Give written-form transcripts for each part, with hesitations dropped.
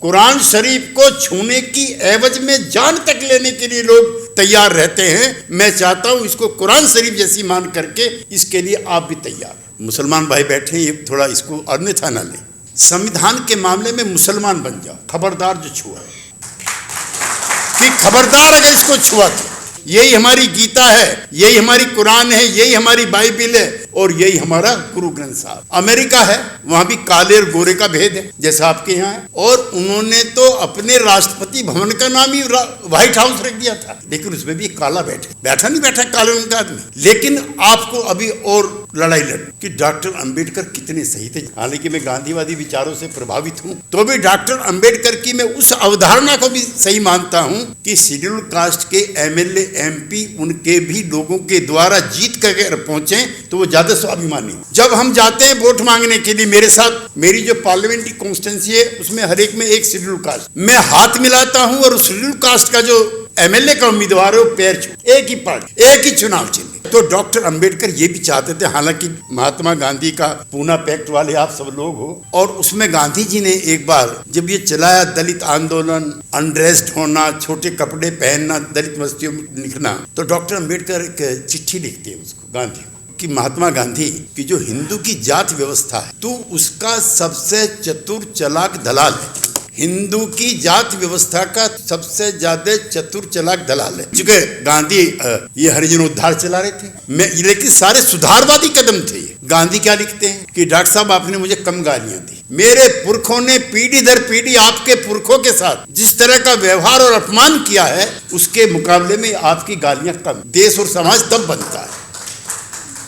कुरान शरीफ को छूने की एवज में जान तक लेने के लिए लोग तैयार रहते हैं। मैं चाहता हूं इसको कुरान शरीफ जैसी मान करके इसके लिए आप भी तैयार। मुसलमान भाई बैठे, ये थोड़ा इसको अन्यथा ना ले। संविधान के मामले में मुसलमान बन जाओ, खबरदार जो छुआ कि खबरदार अगर इसको छुआ तो यही हमारी गीता है, यही हमारी कुरान है, यही हमारी बाइबिल है और यही हमारा गुरु ग्रंथ साहब। अमेरिका है, वहां भी काले और गोरे का भेद है जैसा आपके यहाँ है। और उन्होंने तो अपने राष्ट्रपति भवन का नाम ही व्हाइट हाउस रख दिया था, लेकिन उसमें भी काला बैठा नहीं बैठा काले रंग का आदमी। लेकिन आपको अभी और लड़ाई लड़ कि डॉक्टर अंबेडकर कितने सही थे। हालांकि मैं गांधीवादी विचारों से प्रभावित हूं, तो भी डॉक्टर अंबेडकर की मैं उस अवधारणा को भी सही मानता हूं कि शेड्यूल कास्ट के एमएलए एमपी उनके भी लोगों के द्वारा जीत कर अगर पहुंचे तो वो ज्यादा स्वाभिमानी। जब हम जाते हैं वोट मांगने के लिए, मेरे साथ मेरी जो पार्लियामेंट्री कॉन्स्टिट्यूंसी है उसमें हर एक में एक शेड्यूल कास्ट, मैं हाथ मिलाता हूं और शेड्यूल कास्ट का जो एमएलए का उम्मीदवार है वो पैर छू, एक ही पार्टी, एक ही चुनाव चिन्ह। तो डॉक्टर अंबेडकर ये भी चाहते थे, हालांकि महात्मा गांधी का पूना पैक्ट वाले आप सब लोग हो, और उसमें गांधी जी ने एक बार जब ये चलाया दलित आंदोलन, अनड्रेस्ड होना, छोटे कपड़े पहनना, दलित बस्तियों में लिखना, तो डॉक्टर अंबेडकर एक चिट्ठी लिखते हैं उसको गांधी को कि महात्मा गांधी की जो हिंदू की जाति व्यवस्था है तो उसका सबसे चतुर चालाक दलाल है। हिंदू की जाति व्यवस्था का सबसे ज्यादा चतुर चालाक दलाल है। चूंकि गांधी ये हरिजन उद्धार चला रहे थे, लेकिन सारे सुधारवादी कदम थे। गांधी क्या लिखते हैं कि डॉक्टर साहब आपने मुझे कम गालियां दी, मेरे पुरखों ने पीढ़ी दर पीढ़ी आपके पुरखों के साथ जिस तरह का व्यवहार और अपमान किया है उसके मुकाबले में आपकी गालियां कम। देश और समाज तब बनता है।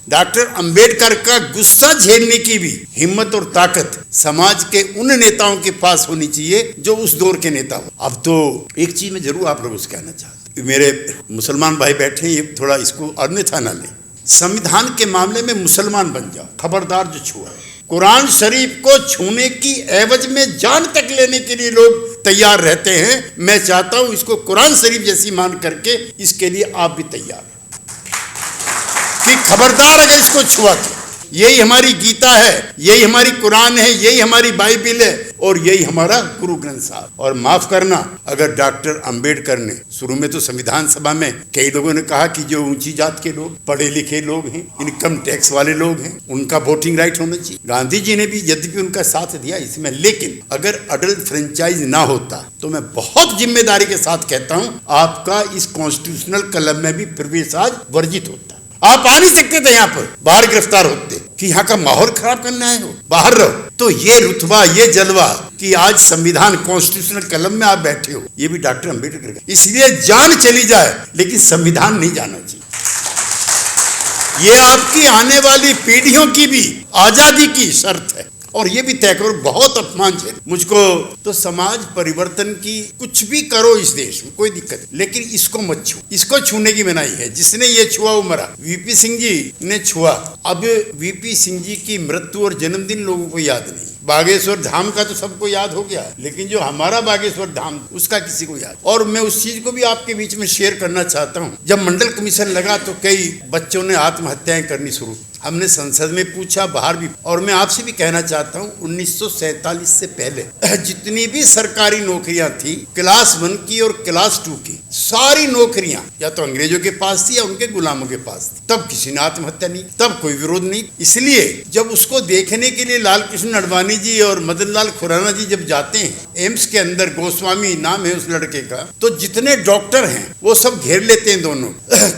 डॉक्टर अंबेडकर का गुस्सा झेलने की भी हिम्मत और ताकत समाज के उन नेताओं के पास होनी चाहिए जो उस दौर के नेता हो। अब तो एक चीज में जरूर आप लोगों से कहना चाहते, मेरे मुसलमान भाई बैठे, ये थोड़ा इसको अन्यथा ना ले। संविधान के मामले में मुसलमान बन जाओ, खबरदार जो छुआ। कुरान शरीफ को छूने की एवज में जान तक लेने के लिए लोग तैयार रहते हैं। मैं चाहता हूं इसको कुरान शरीफ जैसी मान करके इसके लिए आप भी तैयार कि खबरदार अगर इसको छुआ तो यही हमारी गीता है, यही हमारी कुरान है, यही हमारी बाइबिल है और यही हमारा गुरु ग्रंथ साहब। और माफ करना, अगर डॉक्टर अंबेडकर ने शुरू में तो संविधान सभा में कई लोगों ने कहा कि जो ऊंची जात के लोग, पढ़े लिखे लोग हैं, इनकम टैक्स वाले लोग हैं, उनका वोटिंग राइट होना चाहिए। गांधी जी ने भी यद्यपि उनका साथ दिया इसमें, लेकिन अगर अडल्ट फ्रेंचाइज ना होता तो मैं बहुत जिम्मेदारी के साथ कहता हूं आपका इस कॉन्स्टिट्यूशनल क्लब में भी प्रवेश आज वर्जित होता। आप आ नहीं सकते थे, यहाँ पर बाहर गिरफ्तार होते कि यहाँ का माहौल खराब करना है, बाहर रहो। तो ये रुतबा, ये जलवा कि आज संविधान कॉन्स्टिट्यूशनल कलम में आप बैठे हो, ये भी डॉक्टर अंबेडकर का। इसलिए जान चली जाए लेकिन संविधान नहीं जाना चाहिए। ये आपकी आने वाली पीढ़ियों की भी आजादी की शर्त है और ये भी तय करो। बहुत अपमान है मुझको तो समाज परिवर्तन की कुछ भी करो इस देश में कोई दिक्कत नहीं, लेकिन इसको मत छू। इसको छूने की मनाही है। जिसने ये छुआ वो मरा। वीपी सिंह जी ने छुआ। अब वीपी सिंह जी की मृत्यु और जन्मदिन लोगों को याद नहीं। बागेश्वर धाम का तो सबको याद हो गया, लेकिन जो हमारा बागेश्वर धाम उसका किसी को याद। और मैं उस चीज को भी आपके बीच में शेयर करना चाहता हूँ। जब मंडल कमीशन लगा तो कई बच्चों ने आत्महत्याएं करनी शुरू, हमने संसद में पूछा, बाहर भी। और मैं आपसे भी कहना चाहता हूँ 1947 से पहले जितनी भी सरकारी नौकरियां थी, क्लास 1 की और क्लास 2 की सारी नौकरियां या तो अंग्रेजों के पास थी या उनके गुलामों के पास थी। तब किसी ने आत्महत्या नहीं, तब कोई विरोध नहीं। इसलिए जब उसको देखने के लिए लाल कृष्ण अडवाणी जी और मदन लाल खुराना जी जब जाते हैं एम्स के अंदर, गोस्वामी नाम है उस लड़के का, तो जितने डॉक्टर हैं वो सब घेर लेते हैं दोनों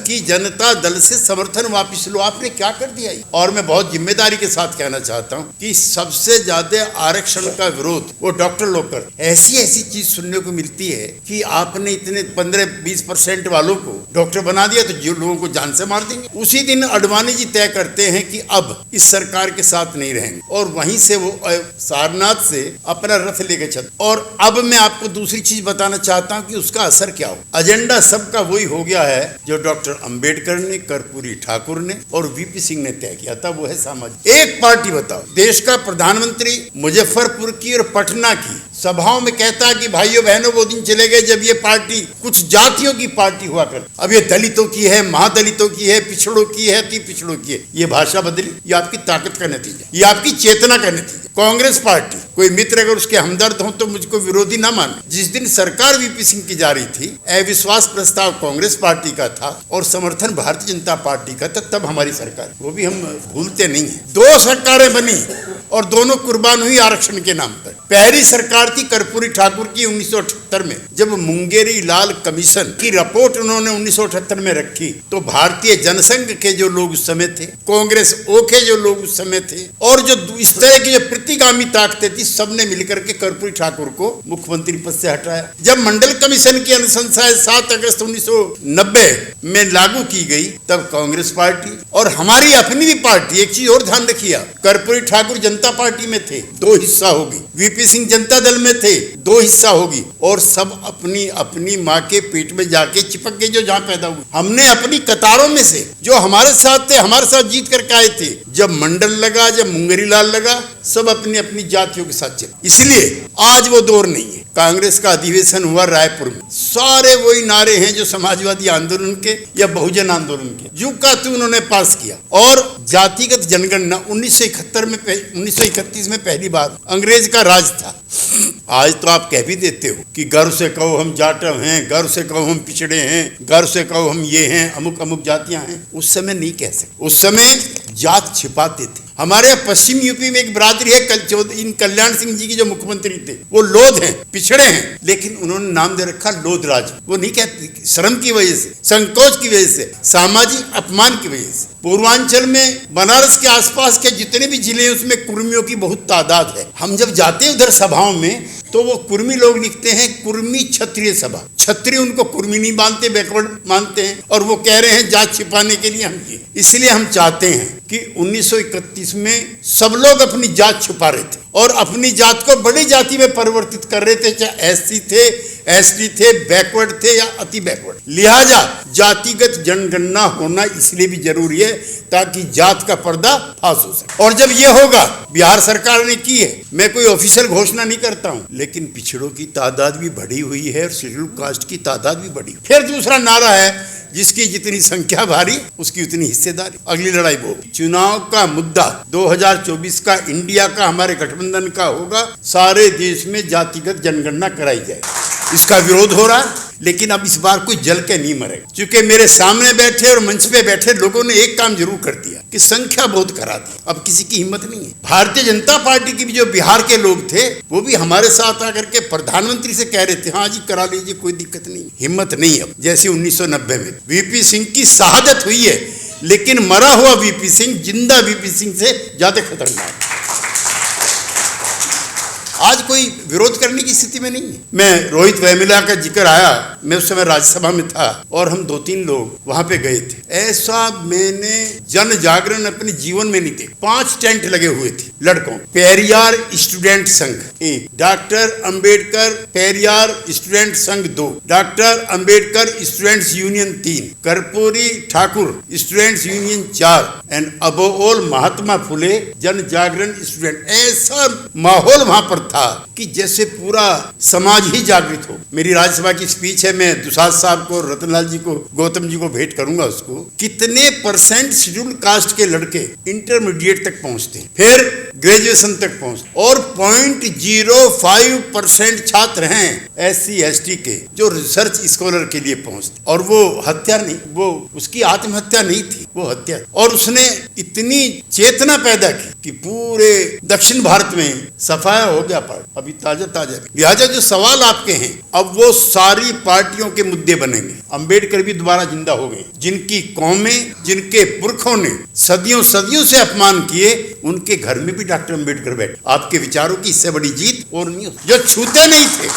कि जनता दल से समर्थन वापिस लो। आपने क्या कर दिया? और मैं बहुत जिम्मेदारी के साथ कहना चाहता हूं कि सबसे ज्यादा आरक्षण का विरोध वो डॉक्टर लोग करते। ऐसी चीज सुनने को मिलती है कि आपने इतने 15-20% वालों को डॉक्टर बना दिया तो जो लोगों को जान से मार देंगे। उसी दिन अडवाणी जी तय करते हैं कि अब इस सरकार के साथ नहीं रहेंगे और वहीं से वो सारनाथ से अपना रथ लेके चलते। और अब मैं आपको दूसरी चीज बताना चाहता हूं कि उसका असर क्या हो। एजेंडा सबका वही हो गया है जो डॉक्टर अंबेडकर ने, कर्पूरी ठाकुर ने और वीपी सिंह ने तय किया था, वो है सामाजिक। एक पार्टी बताओ, देश का प्रधानमंत्री मुजफ्फरपुर की और पटना की सभाओं में कहता है कि भाइयों बहनों वो दिन चले गए जब ये पार्टी कुछ जातियों की पार्टी हुआ करती, अब ये दलितों की है, महादलितों की है, पिछड़ों की है, अति पिछड़ों की है। ये भाषा बदली, ये आपकी ताकत का नतीजा, ये आपकी चेतना का नतीजा। कांग्रेस पार्टी, कोई मित्र अगर उसके हमदर्द हो तो मुझको विरोधी ना माने। जिस दिन सरकार वीपी सिंह की जारी थी, अविश्वास प्रस्ताव कांग्रेस पार्टी का था और समर्थन भारतीय जनता पार्टी का था, तब हमारी सरकार, वो भी हम भूलते नहीं है। 2 सरकारें बनी और दोनों कुर्बान हुई आरक्षण के नाम पर। पहली सरकार थी कर्पूरी ठाकुर की 1978 में, जब मुंगेरी लाल कमीशन की रिपोर्ट उन्होंने 1978 में रखी, तो भारतीय जनसंघ के जो लोग उस समय थे, कांग्रेस ओ के जो लोग उस समय थे, और जो इस तरह की जो प्रतिगामी ताकतें थी, सबने मिलकर के कर्पूरी ठाकुर को मुख्यमंत्री पद से हटाया। जब मंडल कमीशन की अनुशंसाएं 7 अगस्त 1990 में लागू की गई, तब कांग्रेस पार्टी और हमारी अपनी भी पार्टी, एक चीज और ध्यान रखिए, कर्पूरी ठाकुर जनता पार्टी में थे, 2 हिस्सा होगी, वीपी सिंह जनता दल में थे, 2 हिस्सा होगी, और सब अपनी अपनी माँ के पेट में जाके चिपक गए जो जहां पैदा हुए। हमने अपनी कतारों में से जो हमारे साथ थे, हमारे साथ जीत करके आए थे, जब मंडल लगा, जब मुंगेरी लाल लगा, सब अपनी अपनी जातियों के साथ चले। इसलिए आज वो दौर नहीं है। कांग्रेस का अधिवेशन हुआ रायपुर में, सारे वही नारे हैं जो समाजवादी आंदोलन के या बहुजन आंदोलन के, जू का तू उन्होंने पास किया। और जातिगत जनगणना 1931 में पहली बार अंग्रेज का राज था। आज तो आप कह भी देते हो कि गर्व से कहो हम जाटव हैं, गर्व से कहो हम पिछड़े हैं, गर्व से कहो हम ये हैं, अमुक अमुक जातियां हैं। उस समय नहीं कह सकते, उस समय जात छिपाते थे। हमारे पश्चिम यूपी में एक बरादरी है, इन कल्याण सिंह जी की जो मुख्यमंत्री थे, वो लोध हैं, पिछड़े हैं, लेकिन उन्होंने नाम दे रखा लोध राज। वो नहीं कहते, शर्म की वजह से, संकोच की वजह से, सामाजिक अपमान की वजह से। पूर्वांचल में बनारस के आसपास के जितने भी जिले हैं, उसमें कुर्मियों की बहुत तादाद है। हम जब जाते हैं उधर सभाओं में, तो वो कुर्मी लोग लिखते हैं कुर्मी क्षत्रिय सभा। क्षत्रिय उनको कुर्मी नहीं मानते, बैकवर्ड मानते हैं, और वो कह रहे हैं जात छिपाने के लिए हम ये। इसलिए हम चाहते हैं कि 1931 में सब लोग अपनी जात छुपा रहे थे और अपनी जात को बड़ी जाति में परिवर्तित कर रहे थे, चाहे एससी थे, एसटी थे, बैकवर्ड थे या अति बैकवर्ड। लिहाजा जातिगत जनगणना होना इसलिए भी जरूरी है ताकि जात का पर्दा फाश हो सके। और जब ये होगा, बिहार सरकार ने की है, मैं कोई ऑफिशियल घोषणा नहीं करता हूं, लेकिन पिछड़ों की तादाद भी बढ़ी हुई है और शेड्यूल कास्ट की तादाद भी बढ़ी। फिर दूसरा नारा है, जिसकी जितनी संख्या भारी उसकी उतनी हिस्सेदारी। अगली लड़ाई वो चुनाव का मुद्दा 2024 का इंडिया का, हमारे गठबंधन का होगा, सारे देश में जातिगत जनगणना कराई जाए। इसका विरोध हो रहा है, लेकिन अब इस बार कोई जल के नहीं मरेगा, क्योंकि मेरे सामने बैठे और मंच पे बैठे लोगों ने एक काम जरूर कर दिया कि संख्या बहुत करा दी। अब किसी की हिम्मत नहीं है। भारतीय जनता पार्टी की भी जो बिहार के लोग थे, वो भी हमारे साथ आकर के प्रधानमंत्री से कह रहे थे, हाँ जी करा लीजिए, कोई दिक्कत नहीं। हिम्मत नहीं अब, जैसे 1990 में वीपी सिंह की शहादत हुई है, लेकिन मरा हुआ वीपी सिंह जिंदा वीपी सिंह से ज्यादा खतरनाक। आज कोई विरोध करने की स्थिति में नहीं है। मैं रोहित वेमुला का जिक्र आया, मैं उस समय राज्यसभा में था और हम 2-3 लोग वहां पे गए थे। ऐसा मैंने जन जागरण अपने जीवन में नहीं देखा। 5 टेंट लगे हुए थे लड़कों। पेरियार स्टूडेंट संघ 1, doctor Ambedkar Periyar student Sangh 2, doctor Ambedkar students union 3, Karpoori Thakur students union 4 and above all Mahatma Phule Jan Jagran student. ऐसा माहौल वहां पर था कि जैसे पूरा समाज ही जागृत हो। मेरी राज्यसभा की स्पीच है, मैं दुसाद साहब को, रतनलाल जी को, गौतम जी को भेंट करूंगा उसको। कितने परसेंट शेड्यूल कास्ट के लड़के इंटरमीडिएट तक पहुंचते हैं, फिर ग्रेजुएशन तक पहुंचते, और 0.05% छात्र हैं एससी एसटी के जो रिसर्च स्कॉलर के लिए पहुंचते। और वो हत्या नहीं, वो उसकी आत्महत्या नहीं थी, वो हत्या। और उसने इतनी चेतना पैदा की कि पूरे दक्षिण भारत में सफाया हो गया पार्ट, अभी ताजा ताजा। लिहाजा जो सवाल आपके हैं, अब वो सारी पार्टियों के मुद्दे बनेंगे। अंबेडकर भी दोबारा जिंदा हो गए, जिनकी कौमें, जिनके पुरखों ने सदियों सदियों से अपमान किए, उनके घर में भी डॉक्टर अंबेडकर बैठे। आपके विचारों की इससे बड़ी जीत और नहीं हो, जो छूते नहीं थे।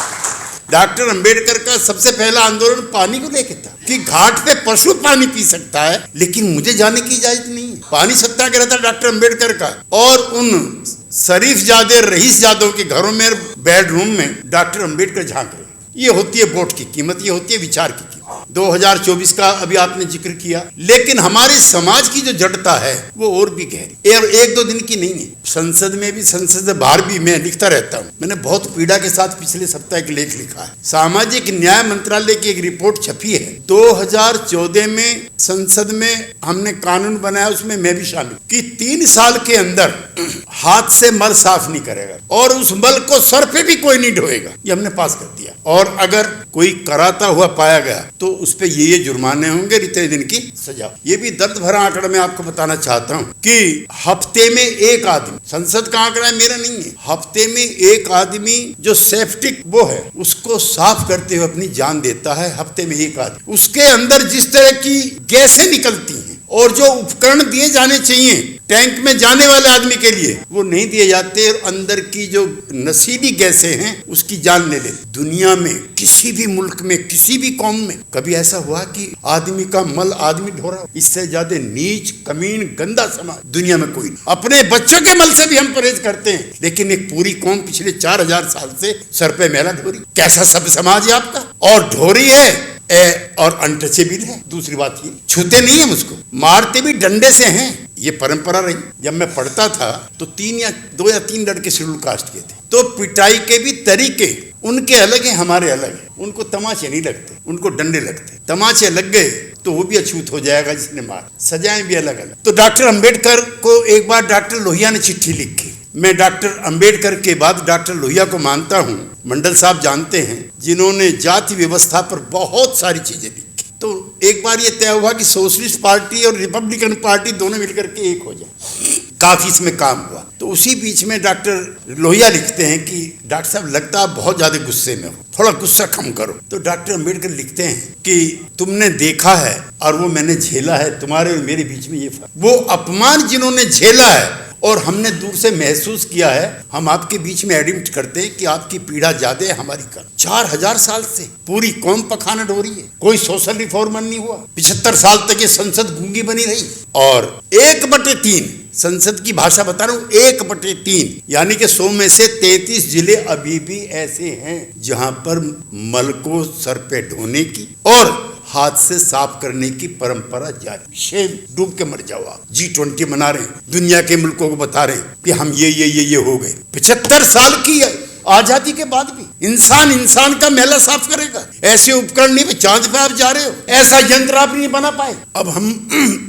डॉक्टर अंबेडकर का सबसे पहला आंदोलन पानी को लेकर था कि घाट पे पशु पानी पी सकता है, लेकिन मुझे जाने की इजाजत नहीं है। पानी सत्याग्रह था डॉक्टर अंबेडकर का। और उन शरीफ जादे रईस जादों के घरों में, बेडरूम में डॉक्टर अंबेडकर झांक रहे। ये होती है वोट की कीमत, ये होती है विचार की कीमत। 2024 का अभी आपने जिक्र किया, लेकिन हमारे समाज की जो जड़ता है वो और भी गहरी, 1-2 दिन की नहीं है। संसद में भी, संसद से बाहर भी मैं लिखता रहता हूँ। मैंने बहुत पीड़ा के साथ पिछले सप्ताह एक लेख लिखा है। सामाजिक न्याय मंत्रालय की एक रिपोर्ट छपी है 2014 में। संसद में हमने कानून बनाया, उसमें मैं भी शामिल, कि 3 साल के अंदर हाथ से मल साफ नहीं करेगा और उस मल को सर पे भी कोई नहीं ढोएगा, ये हमने पास कर दिया। और अगर कोई कराता हुआ पाया गया तो उस पे ये जुर्माने होंगे, इतने दिन की सजा। ये भी दर्द भरा आंकड़ा मैं आपको बताना चाहता हूँ कि हफ्ते में एक आदमी, संसद का आंकड़ा है, मेरा नहीं है, हफ्ते में एक आदमी जो सेप्टिक वो है उसको साफ करते हुए अपनी जान देता है। हफ्ते में एक आदमी, उसके अंदर जिस तरह की गैसें निकलती हैं और जो उपकरण दिए जाने चाहिए टैंक में जाने वाले आदमी के लिए वो नहीं दिए जाते, और अंदर की जो नशीली गैसें हैं उसकी जान ले लेते। दुनिया में किसी भी मुल्क में, किसी भी कौम में कभी ऐसा हुआ कि आदमी का मल आदमी ढो रहा? इससे ज्यादा नीच, कमीन, गंदा समाज दुनिया में कोई नहीं। अपने बच्चों के मल से भी हम परहेज करते हैं, लेकिन एक पूरी कौम पिछले 4000 साल से सर पे मैला ढो रही। कैसा सब समाज है आपका? और ढो रही है और अनटचेबल है। दूसरी बात ये, छूते नहीं है मुझको, मारते भी डंडे से हैं। ये परंपरा रही। जब मैं पढ़ता था तो 2 या 3 लड़के शेड्यूल कास्ट के थे, तो पिटाई के भी तरीके उनके अलग हैं, हमारे अलग हैं। उनको तमाचे नहीं लगते, उनको डंडे लगते। तमाचे लग गए तो वो भी अछूत हो जाएगा जिसने मार। सजाएं भी अलग अलग। तो डॉक्टर अंबेडकर को एक बार डॉक्टर लोहिया ने चिट्ठी लिखी। मैं डॉक्टर अंबेडकर के बाद डॉक्टर लोहिया को मानता हूँ। मंडल साहब जानते हैं, जिन्होंने जाति व्यवस्था पर बहुत सारी चीजें लिखी। तो एक बार ये तय हुआ कि सोशलिस्ट पार्टी और रिपब्लिकन पार्टी दोनों मिलकर के एक हो जाए। काफी इसमें काम हुआ। तो उसी बीच में डॉक्टर लोहिया लिखते हैं कि डॉक्टर साहब लगता है आप बहुत ज्यादा गुस्से में हो, थोड़ा गुस्सा कम करो। तो डॉक्टर अंबेडकर लिखते हैं कि तुमने देखा है और वो मैंने झेला है, तुम्हारे और मेरे बीच में ये फर्क। वो अपमान जिन्होंने झेला है और हमने दूर से महसूस किया है, हम आपके बीच में एडमिट करते हैं कि आपकी पीड़ा ज्यादा है, हमारी कम। 4000 साल से पूरी कौम पखाना ढो रही है, कोई सोशल रिफॉर्म नहीं हुआ। 75 साल तक ये संसद गूंगी बनी रही और 1/3 संसद की भाषा बता रहा हूं, 1/3 यानी कि 100 में से 33 जिले अभी भी ऐसे हैं जहां पर मल को सर पे ढोने की और हाथ से साफ करने की परंपरा जारी। शेम, डूब के मर जाओ आप। G20 मना रहे हैं, दुनिया के मुल्कों को बता रहे हैं कि हम ये हो गए। 75 साल की आजादी के बाद भी इंसान का मैला साफ करेगा? ऐसे उपकरण नहीं, चांद पे आप जा रहे हो, ऐसा यंत्र आप नहीं बना पाए। अब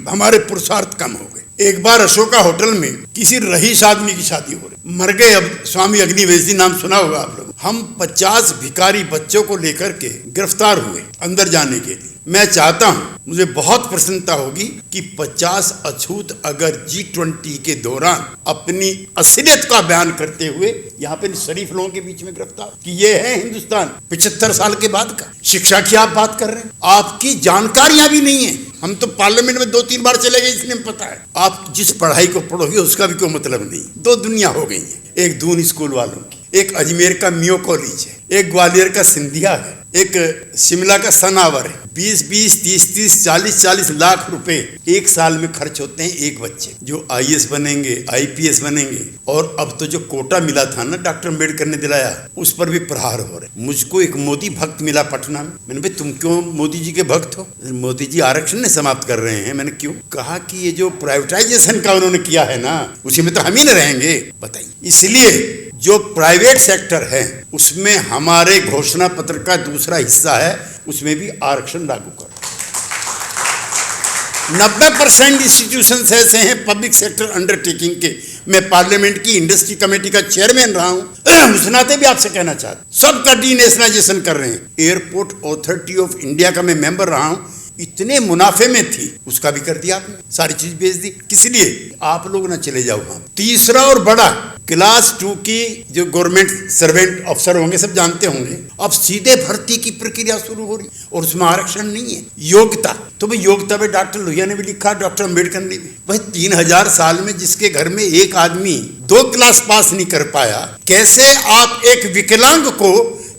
हमारे पुरुषार्थ कम हो गए। एक बार अशोका होटल में किसी रईस आदमी की शादी हो रही, मर गए। अब स्वामी अग्निवेश नाम सुना होगा आप लोग। हम 50 भिखारी बच्चों को लेकर के गिरफ्तार हुए अंदर जाने के लिए। मैं चाहता हूं, मुझे बहुत प्रसन्नता होगी कि 50 अछूत अगर G20 के दौरान अपनी असलियत का बयान करते हुए यहाँ पे शरीफ लोगों के बीच में गिरफ्तार, कि ये है हिंदुस्तान 75 साल के बाद का। शिक्षा की आप बात कर रहे हैं, आपकी जानकारियां भी नहीं है। हम तो पार्लियामेंट में 2-3 बार चले गए, इसलिए पता है। आप जिस पढ़ाई को पढ़ोगे उसका भी कोई मतलब नहीं। 2 दुनिया हो गई है, एक दून स्कूल वालों की, एक अजमेर का मियो कॉलेज है, एक ग्वालियर का सिंधिया है, एक शिमला का सनावर है। 20-20, 30-30, 40-40 लाख रुपए एक साल में खर्च होते हैं एक बच्चे, जो IAS बनेंगे, IPS बनेंगे। और अब तो जो कोटा मिला था ना, डॉक्टर अम्बेडकर ने दिलाया, उस पर भी प्रहार हो रहे। मुझको एक मोदी भक्त मिला पटना में। मैंने भाई तुम क्यों मोदी जी के भक्त हो? मोदी जी आरक्षण ने समाप्त कर रहे हैं। मैंने क्यों? कहा कि ये जो प्राइवेटाइजेशन का उन्होंने किया है ना, उसी में तो हम ही न रहेंगे, बताइए। इसलिए जो प्राइवेट सेक्टर है उसमें हमारे घोषणा पत्र का दूसरा हिस्सा है, उसमें भी आरक्षण लागू करो। 90% इंस्टीट्यूशंस ऐसे हैं पब्लिक सेक्टर अंडरटेकिंग के। मैं पार्लियामेंट की इंडस्ट्री कमेटी का चेयरमैन रहा हूं, उस नाते भी आपसे कहना चाहता, सबका डीनेशनलाइजेशन कर रहे हैं। एयरपोर्ट अथॉरिटी ऑफ इंडिया का मैं मेंबर रहा हूं, इतने मुनाफे में थी, उसका भी कर दिया आपने, सारी चीज बेच दी। किस लिए? आप लोग ना चले जाओ वहां। तीसरा और बड़ा, क्लास 2 की जो गवर्नमेंट सर्वेंट अफसर होंगे सब जानते होंगे, अब सीधे भर्ती की प्रक्रिया शुरू हो रही और उसमें आरक्षण नहीं है। योग्यता, तो भाई योग्यता में डॉक्टर लोहिया ने भी लिखा, डॉक्टर अम्बेडकर ने भी। भाई 3000 साल में जिसके घर में एक आदमी 2 क्लास पास नहीं कर पाया, कैसे आप एक विकलांग को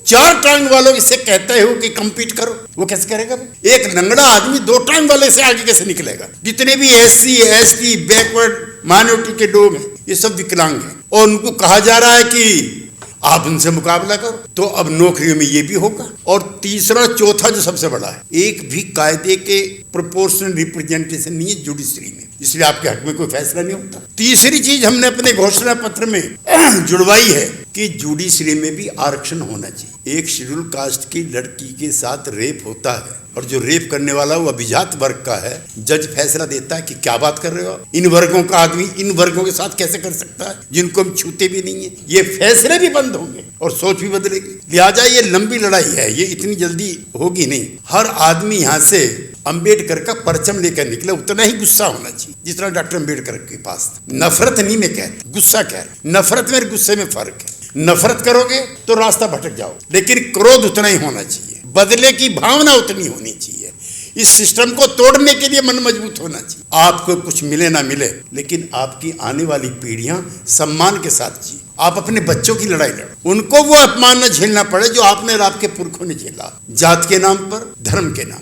4 टांग वालों से कहते हो कि कंपीट करो? वो कैसे करेगा? एक लंगड़ा आदमी 2 टांग वाले से आगे कैसे निकलेगा? जितने भी SC, ST, बैकवर्ड माइनॉरिटी के लोग हैं, ये सब विकलांग हैं और उनको कहा जा रहा है कि आप उनसे मुकाबला करो। तो अब नौकरियों में ये भी होगा। और तीसरा चौथा जो सबसे बड़ा है, एक भी कायदे के प्रोपोर्शनल रिप्रेजेंटेशन नहीं है जुडिशरी में। इसलिए आपके हक में कोई फैसला नहीं होता। तीसरी चीज हमने अपने घोषणा पत्र में जुड़वाई है कि जुडिशरी में भी आरक्षण होना चाहिए। एक शेड्यूल कास्ट की लड़की के साथ रेप होता है और जो रेप करने वाला वो अभिजात वर्ग का है, जज फैसला देता है कि क्या बात कर रहे हो, इन वर्गों का आदमी इन वर्गों के साथ कैसे कर सकता है जिनको हम छूते भी नहीं है। ये फैसले भी बंद होंगे और सोच भी बदलेगी। लिहाजा ये लंबी लड़ाई है, ये इतनी जल्दी होगी नहीं। हर आदमी यहाँ से अंबेडकर का परचम लेकर निकले, उतना ही गुस्सा होना चाहिए जितना डॉक्टर अंबेडकर के पास था। नफरत नहीं मैं कहता, गुस्सा कह रहा। नफरत में गुस्से में फर्क है। नफरत करोगे तो रास्ता भटक जाओ, लेकिन क्रोध उतना ही होना चाहिए, बदले की भावना उतनी होनी चाहिए। इस सिस्टम को तोड़ने के लिए मन मजबूत होना चाहिए। आपको कुछ मिले ना मिले, लेकिन आपकी आने वाली पीढ़ियां सम्मान के साथ जी। आप अपने बच्चों की लड़ाई लड़ो, उनको वो अपमान न झेलना पड़े जो आपने और आपके पुरखों ने झेला, जात के नाम पर, धर्म के नाम।